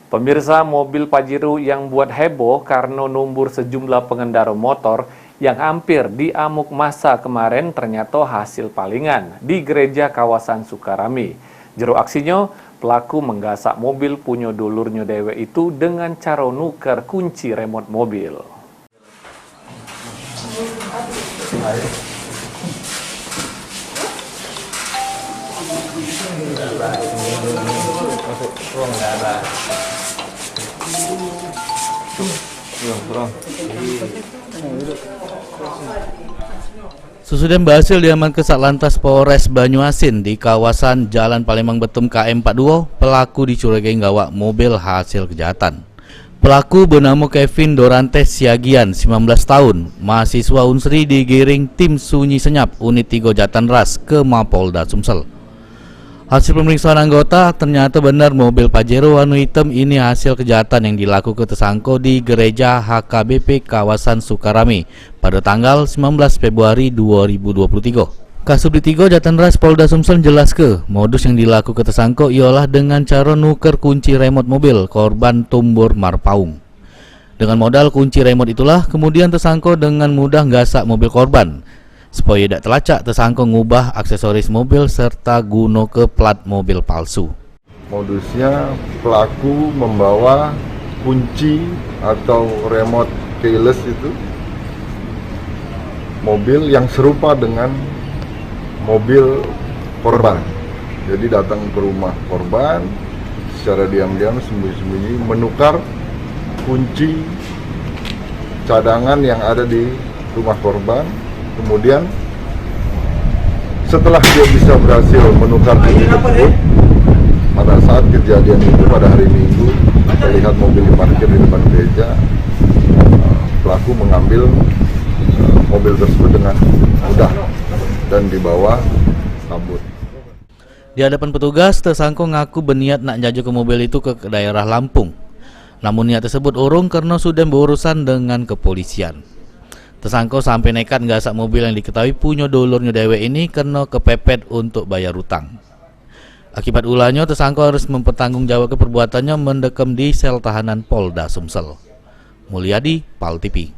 Pemirsa, mobil Pajero yang buat heboh karena numbur sejumlah pengendara motor yang hampir diamuk massa kemarin ternyata hasil palingan di gereja kawasan Sukarami. Jero aksinya, pelaku menggasak mobil punya dulurnya dewe itu dengan cara nuker kunci remote mobil. Sesudah berhasil diamankan Satlantas Polres Banyuasin di kawasan Jalan Palembang Betum KM 42, pelaku dicurigai ngawak mobil hasil kejahatan. Pelaku bernama Kevin Dorantes Siagian, 19 tahun, mahasiswa Unsri digiring tim Sunyi Senyap Unit 3 Jatanras ke Mapolda Sumsel. Hasil pemeriksaan anggota, ternyata benar mobil Pajero warna hitam ini hasil kejahatan yang dilakukan tersangka di gereja HKBP kawasan Sukarami pada tanggal 19 Februari 2023. Kasubdit 3 Jatanras Polda Sumsel jelaskan, modus yang dilakukan tersangka ialah dengan cara nuker kunci remote mobil korban tumbur marpaung. Dengan modal kunci remote itulah, kemudian tersangka dengan mudah nggasak mobil korban. Supaya tidak terlacak, tersangka ngubah aksesoris mobil serta guna ke plat mobil palsu. Modusnya pelaku membawa kunci atau remote keyless itu mobil yang serupa dengan mobil korban. Jadi datang ke rumah korban secara diam-diam, sembunyi-sembunyi menukar kunci cadangan yang ada di rumah korban. Kemudian setelah dia bisa berhasil menukar kunci tersebut, pada saat kejadian itu pada hari Minggu, terlihat mobil diparkir di depan gereja. Pelaku mengambil mobil tersebut dengan mudah dan dibawa kabur. Di hadapan petugas, tersangka ngaku berniat nak jaju ke mobil itu ke daerah Lampung. Namun niat tersebut urung karena sudah berurusan dengan kepolisian. Tersangka sampai nekat nggasak mobil yang diketahui punya dulurnya dewe ini karena kepepet untuk bayar utang. Akibat ulahnya, tersangka harus mempertanggungjawabkan perbuatannya mendekam di sel tahanan Polda Sumsel. Mulyadi, PAL TV.